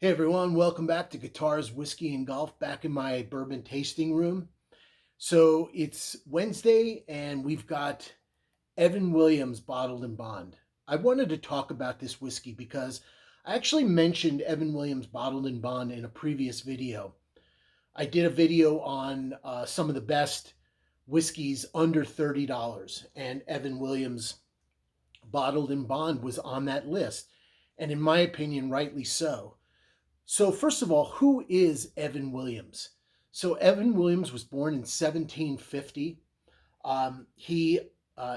Hey everyone, welcome back to Guitars, Whiskey, and Golf, back in my bourbon tasting room. So it's Wednesday and we've got Evan Williams Bottled in Bond. I wanted to talk about this whiskey because I actually mentioned Evan Williams Bottled in Bond in a previous video. I did a video on some of the best whiskeys under $30, and Evan Williams Bottled in Bond was on that list. And in my opinion, rightly so. So, first of all, who is Evan Williams? So, Evan Williams was born in 1750. He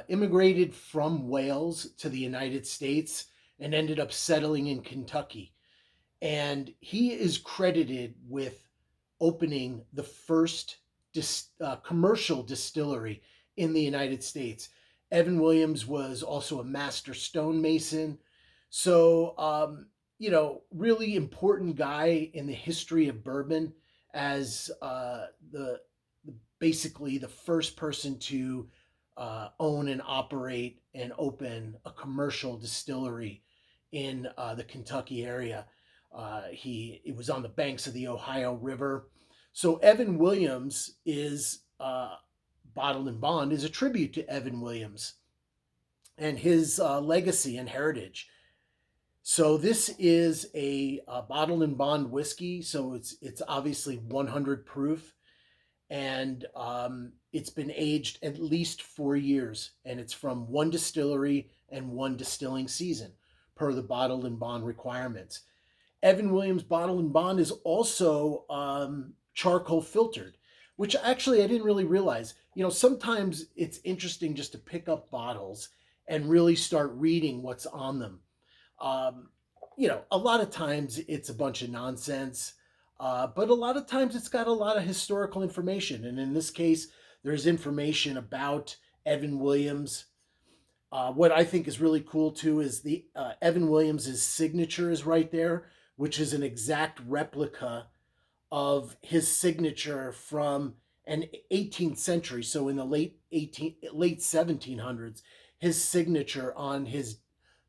immigrated from Wales to the United States and ended up settling in Kentucky. And he is credited with opening the first commercial distillery in the United States. Evan Williams was also a master stonemason. So, really important guy in the history of bourbon as basically the first person to own and operate and open a commercial distillery in the Kentucky area. It was on the banks of the Ohio River. So Evan Williams is Bottled in Bond is a tribute to Evan Williams and his legacy and heritage. So this is a Bottled in Bond whiskey. So it's obviously 100 proof, and it's been aged at least 4 years, and it's from one distillery and one distilling season per the Bottled in Bond requirements. Evan Williams Bottled in Bond is also charcoal filtered, which actually I didn't really realize. Sometimes it's interesting just to pick up bottles and really start reading what's on them. Um, a lot of times it's a bunch of nonsense, but a lot of times it's got a lot of historical information. And in this case, there's information about Evan Williams. What I think is really cool too is the Evan Williams's signature is right there, which is an exact replica of his signature from an 18th century. So in the late 1700s, his signature on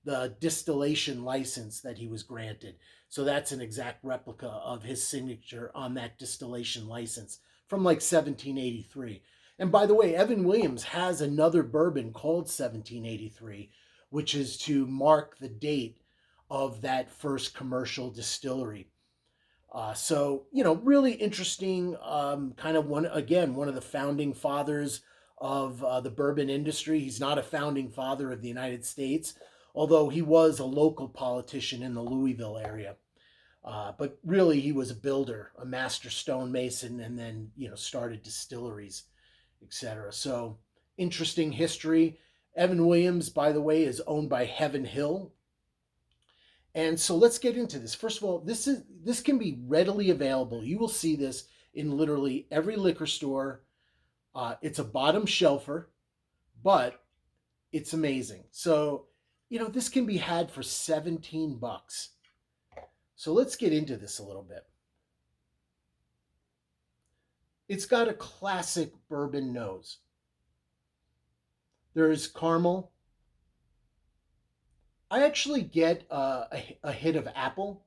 the distillation license that he was granted. So that's an exact replica of his signature on that distillation license from like 1783. And by the way, Evan Williams has another bourbon called 1783, which is to mark the date of that first commercial distillery. Really interesting, kind of one of the founding fathers of the bourbon industry. He's not a founding father of the United States, although he was a local politician in the Louisville area. But really, he was a builder, a master stonemason, and then started distilleries, etc. So interesting history. Evan Williams, by the way, is owned by Heaven Hill. And so let's get into this. First of all, this can be readily available. You will see this in literally every liquor store. It's a bottom shelfer, but it's amazing. So, this can be had for $17. So let's get into this a little bit. It's got a classic bourbon nose. There's caramel. I actually get a hit of apple,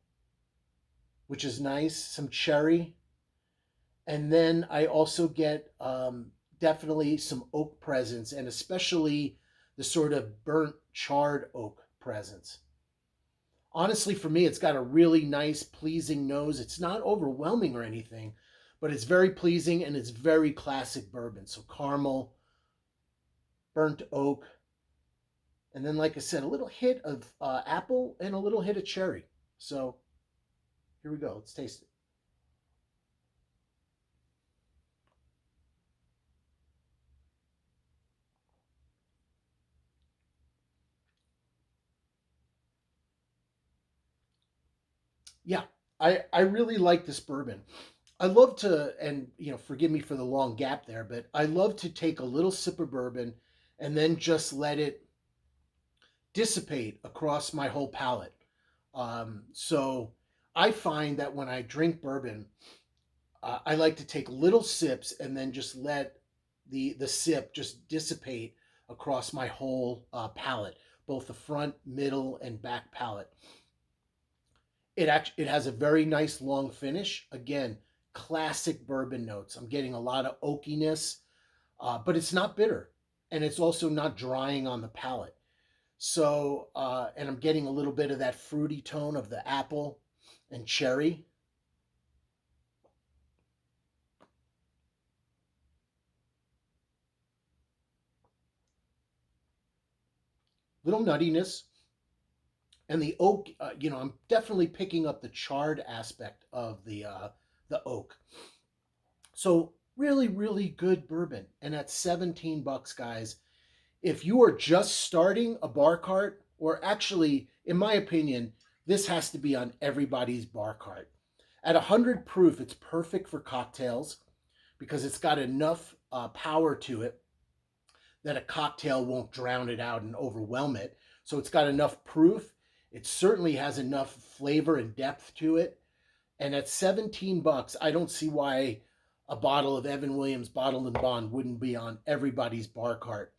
which is nice, some cherry, and then I also get definitely some oak presence, and especially the sort of burnt charred oak presence. Honestly, for me, it's got a really nice, pleasing nose. It's not overwhelming or anything, but it's very pleasing and it's very classic bourbon. So caramel, burnt oak, and then, like I said, a little hit of apple and a little hit of cherry. So here we go. Let's taste it. Yeah, I really like this bourbon. I love to, and forgive me for the long gap there, but I love to take a little sip of bourbon and then just let it dissipate across my whole palate. So I find that when I drink bourbon, I like to take little sips and then just let the sip just dissipate across my whole palate, both the front, middle, and back palate. It has a very nice long finish. Again, classic bourbon notes. I'm getting a lot of oakiness, but it's not bitter, and it's also not drying on the palate. So, and I'm getting a little bit of that fruity tone of the apple and cherry. Little nuttiness, and the oak. I'm definitely picking up the charred aspect of the oak. So really, really good bourbon. And at 17 bucks, guys, if you are just starting a bar cart, or actually, in my opinion, this has to be on everybody's bar cart. At 100 proof, it's perfect for cocktails because it's got enough power to it that a cocktail won't drown it out and overwhelm it. So it's got enough proof. It certainly has enough flavor and depth to it. And at 17 bucks, I don't see why a bottle of Evan Williams Bottled and Bond wouldn't be on everybody's bar cart.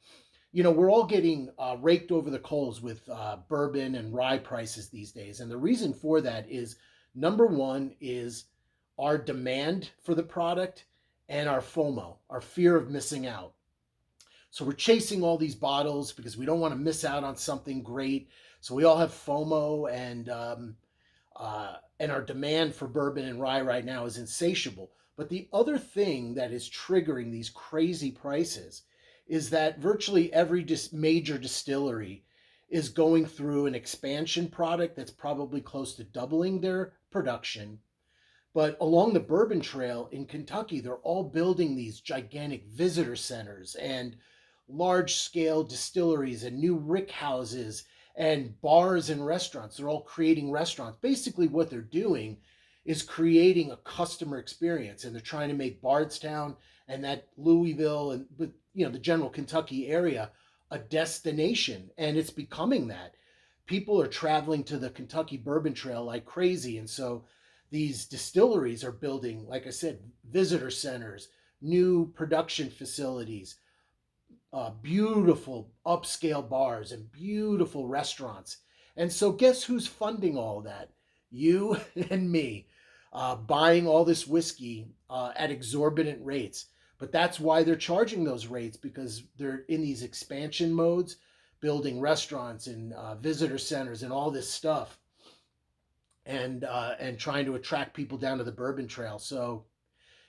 We're all getting raked over the coals with bourbon and rye prices these days. And the reason for that is number one is our demand for the product and our FOMO, our fear of missing out. So we're chasing all these bottles because we don't want to miss out on something great. So we all have FOMO, and our demand for bourbon and rye right now is insatiable. But the other thing that is triggering these crazy prices is that virtually every major distillery is going through an expansion product that's probably close to doubling their production. But along the Bourbon Trail in Kentucky, they're all building these gigantic visitor centers and large scale distilleries and new rick houses and bars and restaurants. They're all creating restaurants. Basically, what they're doing is creating a customer experience, and they're trying to make Bardstown and that Louisville and the general Kentucky area a destination, and it's becoming that. People are traveling to the Kentucky Bourbon Trail like crazy, and so these distilleries are building, like I said, visitor centers, new production facilities, beautiful upscale bars, and beautiful restaurants. And so, guess who's funding all that? You and me, buying all this whiskey at exorbitant rates. But that's why they're charging those rates, because they're in these expansion modes, building restaurants and visitor centers and all this stuff, and trying to attract people down to the Bourbon Trail. So,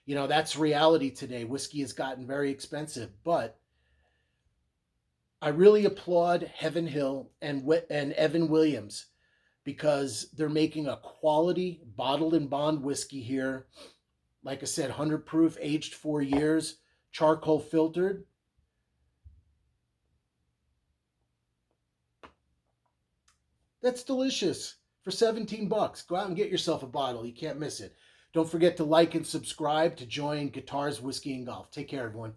that's reality today. Whiskey has gotten very expensive, but I really applaud Heaven Hill and Evan Williams because they're making a quality bottled and bond whiskey here. Like I said, 100 proof, aged 4 years, charcoal filtered. That's delicious for 17 bucks. Go out and get yourself a bottle. You can't miss it. Don't forget to like and subscribe to join Guitars, Whiskey, and Golf. Take care, everyone.